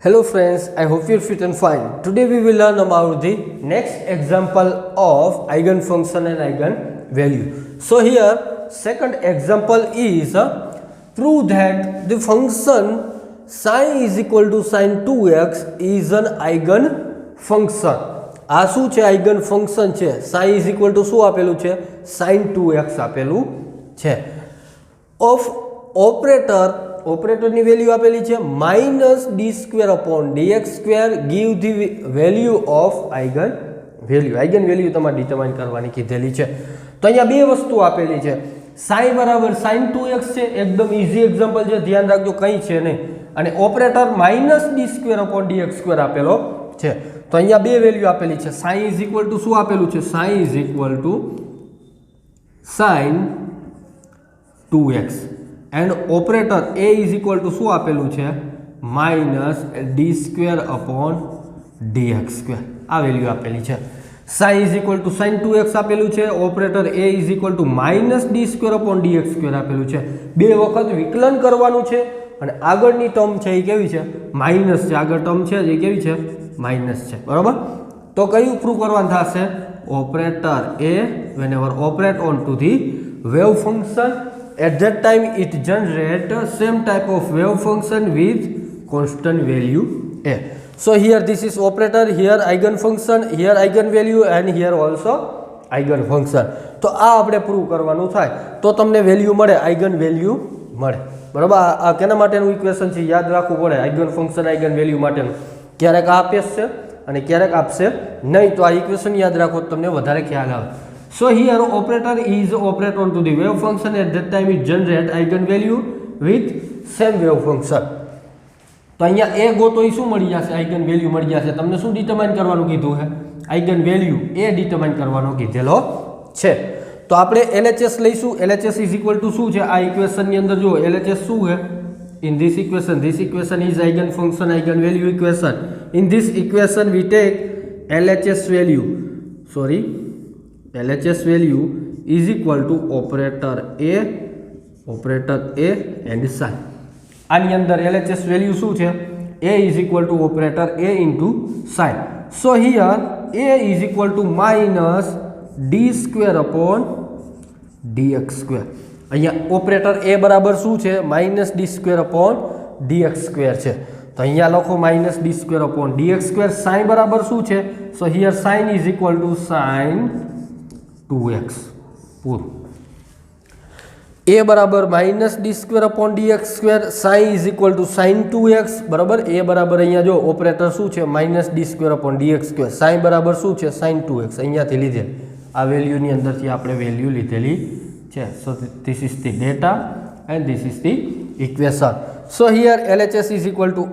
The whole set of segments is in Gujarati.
Hello friends, I hope you're fit and fine. Today we will learn about the next example of eigenfunction and eigenvalue. So here second example is prove that the function sin is equal to sin 2x is an eigenfunction. આ શું છે eigenfunction છે sin is equal to શું આપેલું છે sin 2x આપેલું છે of operator ની વેલ્યુ આપેલી છે -d² give the value of eigenvalue તમારે ડિટરમાઇન કરવાની કીધેલી છે તો અહીંયા બે વસ્તુ આપેલી છે sin બરાબર sin 2x છે એકદમ ઈઝી એક્ઝામ્પલ છે ધ્યાન રાખજો કંઈ છે નહીં અને ઓપરેટર -d² આપેલો છે તો અહીંયા બે વેલ્યુ આપેલી છે sin is equal to શું આપેલું છે sin is equal to sin 2x and operator a is equal to શું આપેલું છે -d²/dx² આ વેલ્યુ આપેલી છે sin is equal to sin 2x આપેલું છે operator a is equal to -d²/dx² આપેલું છે બે વખત વિકલન કરવાનું છે અને આગળની ટર્મ છે એ કેવી છે માઈનસ છે આગળ ટર્મ છે એ કેવી છે માઈનસ છે બરાબર તો કયું પ્રૂવ કરવાનું થશે operator a whenever operate on to the wave function at that time it generate same type of wave function with constant value a. So here this is operator, here eigenfunction, here eigenvalue and here also eigenfunction. તો આ આપણે પ્રૂવ કરવાનું થાય તો તમને વેલ્યુ મળે eigenvalue મળે બરાબર આ કેના માટેનું ઇક્વેશન છે યાદ રાખવું પડે eigenfunction eigenvalue માટેનું ક્યારેક આપે છે અને ક્યારેક આપશે નહીં તો આ ઇક્વેશન યાદ રાખો તો તમને વધારે ખ્યાલ આવે So here operator is operate on to the wave function at that time it generate eigenvalue with same wave function. તો અહીંયા a ગોતો એ શું મળી જશે eigenvalue મળી જશે તમને શું ડિટરમાઇન કરવાનું કીધું છે eigenvalue a ડિટરમાઇન કરવાનો કીધેલો છે તો આપણે LHS લઈશું LHS is equal to શું છે આ ઇક્વેશન ની અંદર જો LHS શું છે in this equation is eigenfunction eigenvalue equation in this equation we take LHS value is equal to operator a and sin. આની અંદર LHS value શું છે a is equal to operator a into sin. So here a is equal to -d²/dx². અહીંયા ઓપરેટર a બરાબર શું છે -d²/dx² છે તો અહીંયા લખો -d²/dx² sin બરાબર શું છે so here sin is equal to sin 2x પૂરું a બરાબર -d²/dx² sin is equal to sin 2x બરાબર a બરાબર અહીંયા જો ઓપરેટર શું છે -d²/dx² sin બરાબર શું છે sin 2x અહીંયાથી લીધેલ આ વેલ્યુની અંદરથી આપણે વેલ્યુ લીધેલી છે so this is the data and this is the equation so here LHS is equal to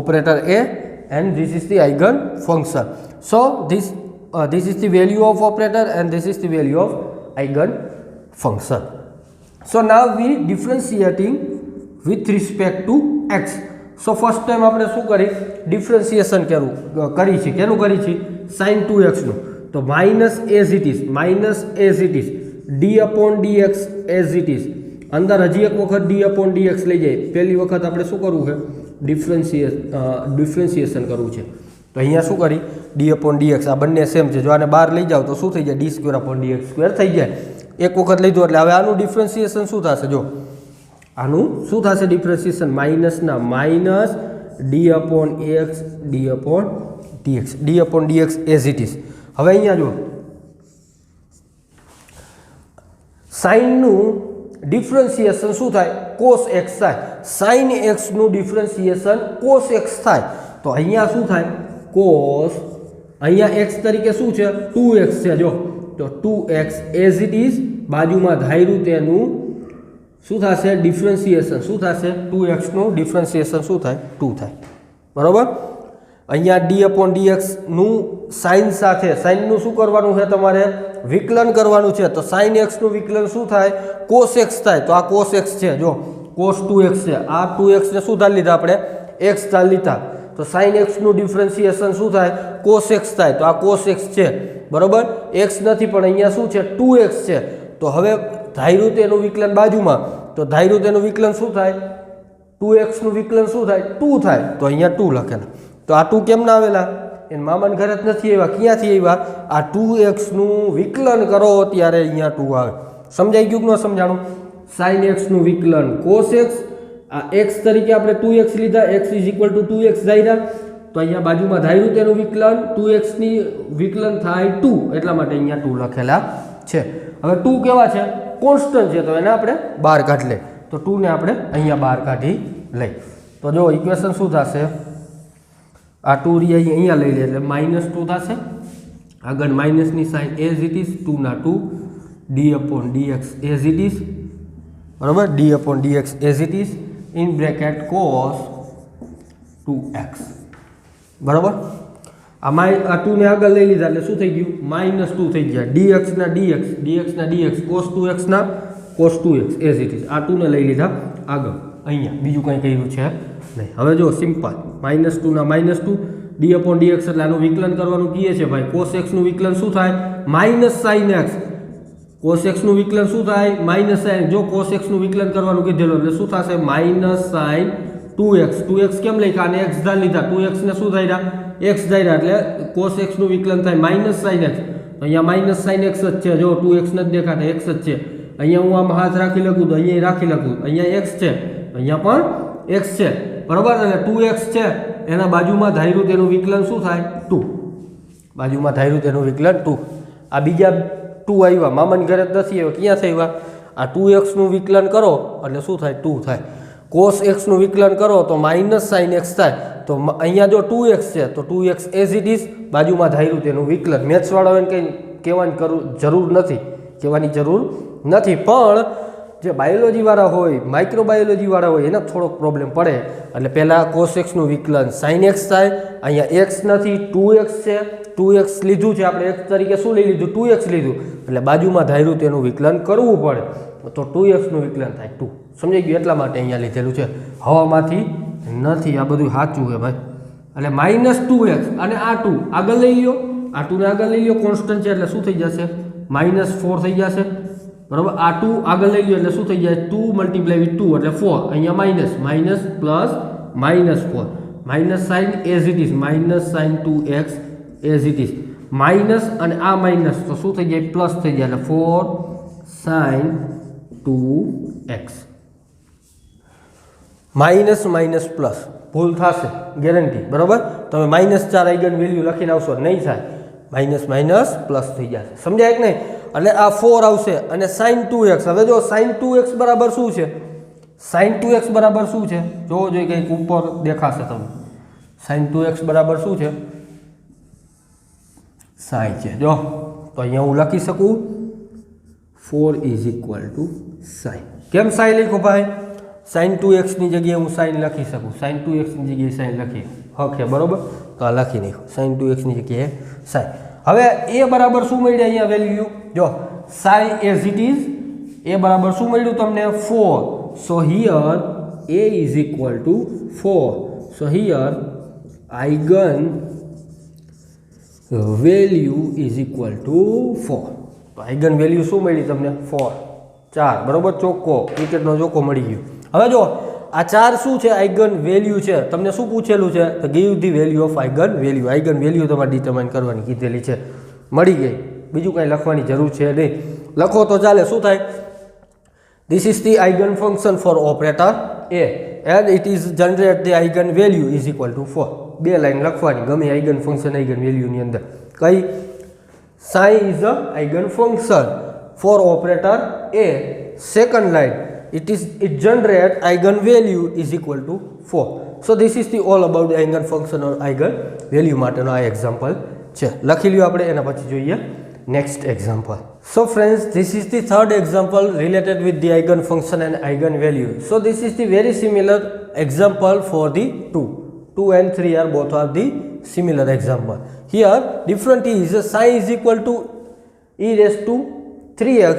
operator a and this is the eigenfunction so this is the value of operator and this is the value of eigenfunction. So now we differentiating with respect to x. So first time આપણે શું કરી differentiation કરી છે કેનું કરી છે sin 2x નું તો minus as it is d/dx as it is અંદર હજી એક વખત d/dx લઈ જાય પહેલી વખત આપણે શું કરવું છે ડિફરન્શિએશન કરવું છે તો અહીંયા શું કરી d/dx આ બંને સેમ છે જો આને બહાર લઈ જાવ તો શું થઈ જાય d²/dx² થઈ જાય એક વખત લીધું એટલે હવે આનું ડિફરન્શિએશન શું થશે જો આનું શું થશે ડિફરન્શિએશન માઇનસના minus d/dx as it is હવે અહીંયા જો સાઇનનું ડિફરન્શિએશન શું થાય cos x થાય sin x નું ડિફરન્શિએશન cos x થાય તો અહીંયા શું થાય cos અહીંયા x તરીકે શું છે 2x છે જો તો 2x as it is બાજુમાં ધાર્યું તેનું શું થશે ડિફરન્શિએશન શું થશે 2x નું ડિફરન્શિએશન શું થાય 2 થાય બરોબર અહીંયા d/dx નું sin સાથે sin નું શું કરવાનું છે તમારે વિકલન કરવાનું છે તો sin x નું વિકલન શું થાય cos x થાય તો આ cos x છે જો cos 2x છે આ 2x ને શું ધાર લીધા આપણે x ધાર લીધા તો sin x નું ડિફરન્શિએશન શું થાય cos x થાય તો આ cos x છે બરોબર x નથી પણ અહીંયા શું છે 2x છે તો હવે ધાર્યું તેનું વિકલન બાજુમાં તો ધાર્યું તેનું વિકલન શું થાય 2x નું વિકલન શું થાય 2 થાય તો અહીંયા 2 લખેલા તો આ 2 કેમ ના આવેલા એને મામાને ઘરે જ નથી આવ્યા ક્યાંથી આવ્યા આ 2x નું વિકલન કરો ત્યારે અહીંયા 2 આવે સમજાઈ ગયું કે ન સમજાણું sin x નું વિકલન cos x આ x તરીકે આપણે 2x લીધા x = 2x ધાર્યા તો અહીંયા બાજુમાં ધાર્યું તેનું વિકલન 2x ની વિકલન થાય 2 એટલા માટે અહીંયા 2 લખેલા છે હવે 2 કેવા છે કોન્સ્ટન્ટ છે તો એને આપણે બહાર કાઢી લે તો 2 ને આપણે અહીંયા બહાર કાઢી લઈ તો જો ઇક્વેશન શું થશે આ 2 રી અહીંયા લઈ લે એટલે -2 થશે આગળ માઇનસ ની સાઇન એઝ ઇટ ઇઝ 2 ના 2 d/dx એઝ ઇટ ઇઝ બરાબર d/dx as it is in bracket cos 2x બરાબર આ 2 ને આગળ લઈ લીધા એટલે શું થઈ ગયું -2 થઈ ગયા dx ના dx cos 2x ના cos 2x as it is આ 2 ને લઈ લીધા આગળ અહીંયા બીજું કંઈ કર્યું છે નહીં હવે જો સિમ્પલ -2 ના -2 d/dx એટલે આનું વિકલન કરવાનું કીએ છે ભાઈ cos x નું વિકલન શું થાય -sin x cos x નું વિકલન શું થાય -sin જો cos x નું વિકલન કરવાનું કીધેલું એટલે શું થશે -sin 2x કેમ લખ્યા અને x ધાર લીધા 2x ને શું ધાર્યા x ધાર્યા એટલે cos x નું વિકલન થાય -sin x અહીંયા -sin x જ છે જો 2x નથી દેખાતા x જ છે અહીંયા હું આમ હાથ રાખી લખું તો અહીંયા રાખી લખું અહીંયા x છે અહીંયા પણ x છે બરાબર એટલે 2x છે એના બાજુમાં ધાર્યું તેનું વિકલન શું થાય 2 બાજુમાં ધાર્યું તેનું વિકલન 2 આ બીજા 2 આવ્યા મામાને ઘરે જ નથી આવ્યા ક્યાંથી આવ્યા આ 2x નું વિકલન કરો એટલે શું થાય 2 થાય cos x નું વિકલન કરો તો -sin x થાય તો અહીંયા જો 2x છે તો 2x એઝ ઇટ ઇઝ બાજુમાં ધાર્યું તેનું વિકલન મેથ્સ વાળાઓને કંઈ કહેવાની જરૂર નથી કહેવાની જરૂર નથી પણ જે બાયોલોજી વાળા હોય માઇક્રોબાયોલોજી વાળા હોય એને થોડોક પ્રોબ્લેમ પડે એટલે પહેલાં cos x નું વિકલન sin x થાય અહીંયા x નથી 2x છે 2x લીધું છે આપણે x તરીકે શું લઈ લીધું 2x લીધું એટલે બાજુમાં ધાર્યું તેનું વિકલન કરવું પડે તો 2x નું વિકલન થાય 2 સમજાઈ ગયું એટલા માટે અહીંયા લીધેલું છે હવામાંથી નથી આ બધું સાચું છે ભાઈ એટલે -2x અને આ 2 આગળ લઈ લ્યો આ 2 ને આગળ લઈ લ્યો કોન્સ્ટન્ટ છે એટલે શું થઈ જશે -4 થઈ જશે બરાબર આ 2 આગળ લઈ લ્યો એટલે શું થઈ જાય 2 × 2 એટલે 4 અહીંયા minus plus -4 sin as it is sin 2x as it is minus અને આ માઇનસ તો શું થઈ જાય પ્લસ થઈ જાય એટલે 4 sin 2x માઇનસ પ્લસ ભૂલ થશે ગેરંટી બરાબર તમે -4 આઈગન વેલ્યુ લખીને આવશો નહીં થાય માઇનસ પ્લસ થઈ જશે સમજાય કે નહીં એટલે આ 4 આવશે અને sin 2x હવે જો sin 2x બરાબર શું છે sin 2x બરાબર શું છે જોવો જોઈએ કંઈક ઉપર દેખાશે તમને sin 2x બરાબર શું છે sin છે જો તો અહીંયા હું લખી શકું 4 = sin કેમ sin લખ્યું ભાઈ sin 2x ની જગ્યાએ હું sin લખી શકું sin 2x ની જગ્યાએ sin લખી હકે બરોબર તો આ લખી નાખો sin 2x ની જગ્યાએ sin હવે a બરાબર શું મળ્યું અહીંયા વેલ્યુ જો sin as it is a બરાબર શું મળ્યું તમને 4 so here a = 4 so here eigen value = 4 તો eigen value શું મળી તમને 4 બરોબર ચોખ્ખો ક્રિકેટનો ચોખ્ખો મળી ગયો હવે જો આ 4 શું છે આઇગન વેલ્યુ છે તમને શું પૂછેલું છે તો give the value of eigen value તમારે ડિટરમાઇન કરવાની કીધેલી છે મળી ગઈ બીજું કંઈ લખવાની જરૂર છે નહીં લખો તો ચાલે શું થાય this is the eigen function for operator A and it is generate the eigen value = 4 બે લાઈન લખવાની ગમે આઇગન ફંક્શન આઇગન વેલ્યુની અંદર કઈ sin is a eigen function for operator a second line it generate eigen value = 4 so this is the all about the eigen function or eigen value માટેનો આ એક્ઝામ્પલ છે લખી લ્યો આપણે એના પછી જોઈએ next example so friends this is the third example related with the eigen function and eigen value so this is the very similar example for the 2 and 3 are both are the similar example here different is sin is equal to e raised to 3x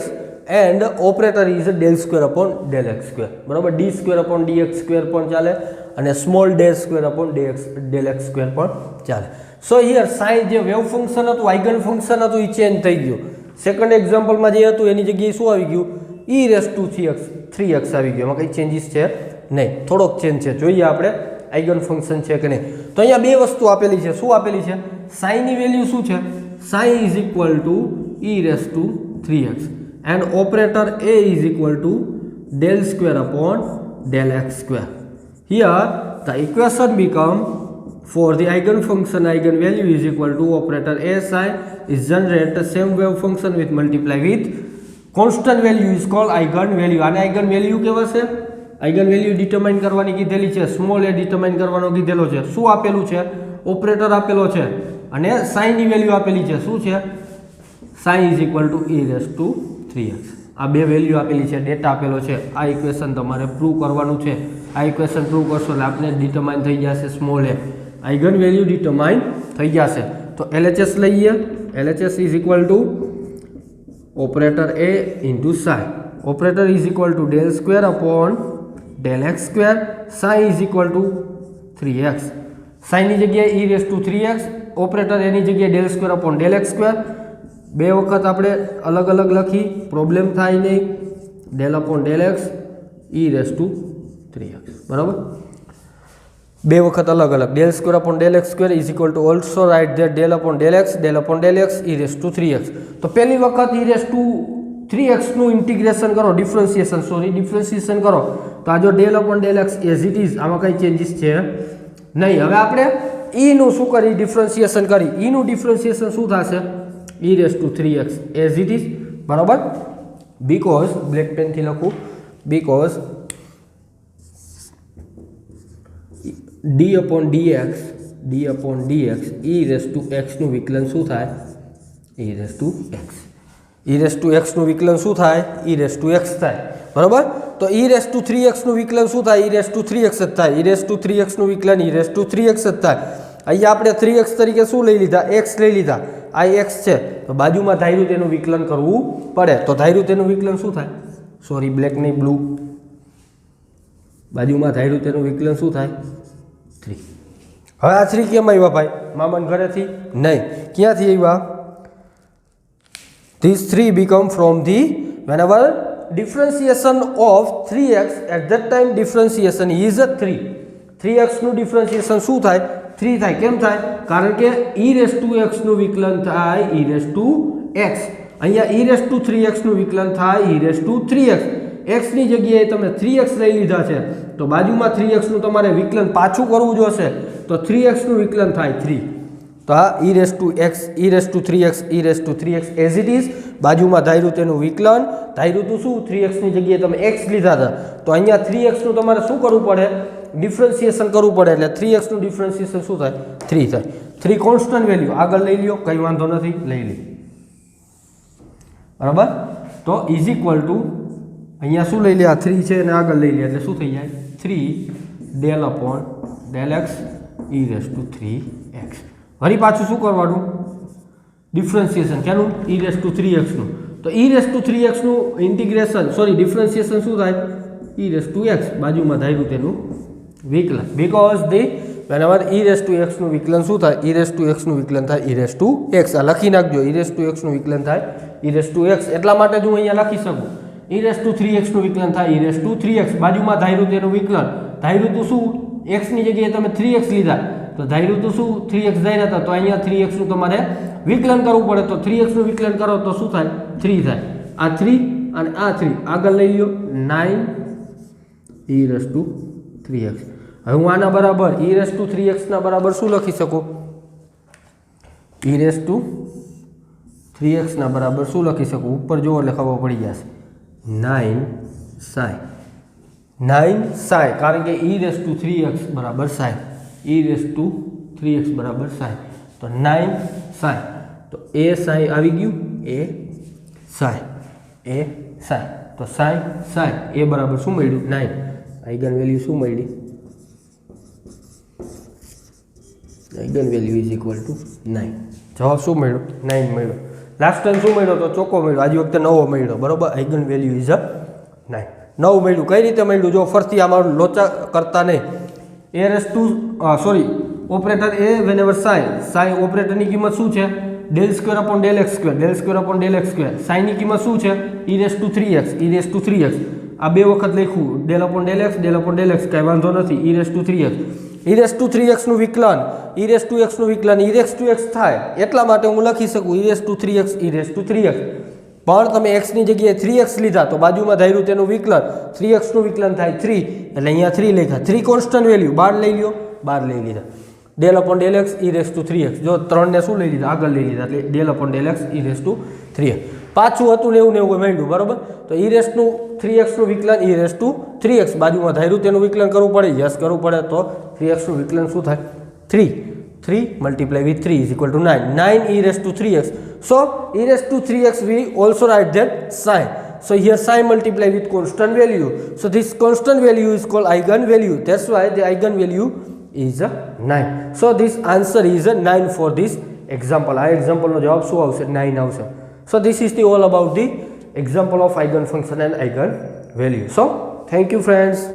and operator is del square upon del x square બરાબર d square upon dx square પણ ચાલે અને small del square upon del x square પણ ચાલે so here sin જે વેવ ફંક્શન હતું આઇગન ફંક્શન હતું એ ચેન્જ થઈ ગયું સેકન્ડ એક્ઝામ્પલમાં જે હતું એની જગ્યાએ શું આવી ગયું e raised to 3x આવી ગયું એમાં કઈ ચેન્જીસ છે નહીં, થોડોક ચેન્જ છે. જોઈએ આપણે આઇગન ફંક્શન છે કે નહીં. તો અહીંયા બે વસ્તુ આપેલી છે. શું આપેલી છે? સાઈની વેલ્યુ શું છે? Psi is equal to e⁻3x and operator a is equal to del square upon del x square. Here the equation become for the eigenfunction eigenvalue is equal to operator a psi is generate the same wave function with multiply with constant value is called eigenvalue. આને eigenvalue કહેવાશે. eigenvalue ડિટરમાઇન કરવાની કીધેલી છે. સ્મોલ a ડિટરમાઇન કરવાનો કીધેલો છે. શું આપેલું છે? ઓપરેટર આપેલો છે અને psi ની વેલ્યુ આપેલી છે. શું છે? psi is equal to e⁻3x. આ બે વેલ્યુ આપેલી છે, ડેટા આપેલો છે. આ ઇક્વેશન તમારે પ્રૂવ કરવાનું છે. આ ઇક્વેશન પ્રૂવ કરશો એટલે આપણે ડિટરમાઇન થઈ જશે સ્મોલ એ, આઇગન વેલ્યુ ડિટરમાઇન થઈ જશે. તો LHS લઈએ. LHS is equal to operator a into psi. Operator is equal to del square upon del x square. psi is equal two 3x. psi ની જગ્યાએ e⁻3x, ઓપરેટર એની જગ્યાએ del square upon del x square. બે વખત આપણે અલગ અલગ લખી, પ્રોબ્લેમ થાય નહીં. del upon del x e⁻3x. બરાબર, બે વખત અલગ અલગ. del square upon del x square is equal to also write that del upon del x e⁻3x. તો પહેલી વખત e⁻3x નું ઇન્ટિગ્રેશન કરો, ડિફરન્શિએશન કરો. તો આ જો del upon del x as it is, આમાં કઈ ચેન્જીસ છે નહીં. હવે આપણે e નું શું કરી? ડિફરન્શિએશન કરી. e નું ડિફરન્શિએશન શું થશે? e⁻3x as it is. બરાબર, because બ્લેક પેન થી લખું, because d upon dx e⁻x નું વિકલન શું થાય? e⁻x નું વિકલન શું થાય? e⁻x થાય. બરાબર, તો e⁻3x નું વિકલન શું થાય? e⁻3x જ થાય. e⁻3x નું વિકલન e⁻3x જ થાય. અહીંયા આપણે 3x તરીકે શું લઈ લીધા? x લઈ લીધા. આ x છે તો બાજુમાં ધાર્યું તેનું વિકલન કરવું પડે. તો ધાર્યું તેનું વિકલન શું થાય? સોરી, બ્લેક નહીં, બ્લુ. બાજુમાં ધાર્યું તેનું વિકલન શું થાય? 3. હવે આ 3 કેમ આવ્યા ભાઈ? મામાના ઘરેથી નહીં, ક્યાંથી આવ્યા? These 3 become from the whenever differentiation of 3x at that time differentiation is 3. 3x નું ડિફરન્શિએશન શું થાય? 3 થાય. કેમ થાય? કારણ કે e⁻x નું વિકલન થાય e⁻x. અહીંયા e⁻3x નું વિકલન થાય e⁻3x. x ની જગ્યાએ તમે 3x લઈ લીધા છે તો બાજુમાં 3x નું તમારે વિકલન પાછું કરવું જોશે. તો 3x નું વિકલન થાય 3. તો આ e⁻3x as it is. બાજુમાં ધાર્યું તેનું વિકલન. ધાર્યું તું શું? 3x ની જગ્યાએ તમે x લીધા હતા તો અહીંયા 3x નું તમારે શું કરવું પડે? ડિફરન્શિએશન કરવું પડે. એટલે 3x નું ડિફરન્શિએશન શું થાય? 3 થાય. 3 કોન્સ્ટન્ટ વેલ્યુ આગળ લઈ લ્યો, કંઈ વાંધો નથી, લઈ લે. બરાબર, તો ઇઝ ઇક્વલ ટુ અહીંયા શું લઈ લે? આ 3 છે અને આગળ લઈ લે એટલે શું થઈ જાય? 3 del upon del x e⁻3x. વળી પાછું શું કરવાનું? ડિફરન્શિએશન. કેનું? e⁻3x નું. તો e⁻3x નું ઇન્ટિગ્રેશન ડિફરન્શિએશન શું થાય? e⁻x. બાજુમાં ધાર્યું તેનું વિકલન. બીકોઝ ધી whenever e⁻x નું વિકલન શું થાય? e⁻x નું વિકલન થાય e⁻x. આ લખી નાખજો, e⁻x નું વિકલન થાય e⁻x. એટલા માટે જ હું અહીંયા લખી શકું e⁻3x નું વિકલન થાય e⁻3x. બાજુમાં ધાર્યું તેનું વિકલન. ધાર્યું તું શું? x ની જગ્યાએ તમે 3x લીધા તો ધાર્યું તું શું? 3x ધાર્યા હતા તો અહીંયા 3x નું તમારે વિકલન કરવું પડે. તો 3x નું વિકલન કરો તો શું થાય? 3 થાય. આ 3 અને આ 3 આગળ લઈ લ્યો, 9 e⁻3x. હવે હું આના બરાબર e⁻3x ના બરાબર શું લખી શકું? e⁻3x ના બરાબર શું લખી શકું? ઉપર જુઓ એટલે ખબર પડી જશે. 9 psi. 9 psi, કારણ કે e⁻3x બરાબર psi. e⁻3x બરાબર psi. તો 9 psi. તો a psi આવી ગયું. a psi. તો psi a બરાબર શું મળ્યું? 9. આઇગન વેલ્યુ શું મળી? Eigen value is equal two 9. જવાબ શું મળ્યો? 9 મળ્યો. લાસ્ટ ટાઈમ શું મળ્યો? તો ચોખ્ખો મળ્યો. આજે વખતે નવો મળ્યો. બરોબર, આઇગન વેલ્યુ ઇઝ 9. નવું મળ્યું. કઈ રીતે મળ્યું? જો ફરતી આમાં લોચા કરતા નહીં. ઓપરેટર એ whenever psi ઓપરેટરની કિંમત શું છે? del square upon del x square. del square upon del x square. psi ની કિંમત શું છે? e⁻3x. આ બે વખત લખ્યું ડેલ અપોન ડેલ એક્સ કાંઈ વાંધો નથી. ઈ રેસ ટુ 3x નું વિકલન નું વિકલન x થાય એટલા માટે હું લખી શકું ઈ રેસ ટુ 3x પણ તમે x ની જગ્યાએ 3x લીધા તો બાજુમાં ધાર્યું તેનું વિકલન 3x નું વિકલન થાય 3 એટલે અહીંયા 3 લખ્યા. 3 કોન્સ્ટન્ટ વેલ્યુ 12 લઈ લ્યો, 12 લઈ લીધા. Del upon del x e raise to 3x જો 3 ને શું લઈ લીધા આગળ લઈ લીધા એટલે del upon del x e raise to 3x. પાછું હતું ને એવું માંડ્યું બરોબર. તો ઈ રેસ ટુ 3x નું વિકલન ઈ રેસ ટુ 3x બાજુમાં ધાર્યું તેનું વિકલન કરવું પડે. યસ કરવું પડે તો 3x નું વિકલન શું થાય 3 multiply with 3 is equal to 9 e raised to 3x. So e raised to 3x we also write that sign. So here sign multiply with constant value. So this constant value is called eigenvalue. That's why the eigenvalue is a 9. So this answer is a 9 for this example. આ example નો જવાબ શું આવશે 9 આવશે. So this is the all about the example of eigenfunction and eigenvalue. So thank you friends.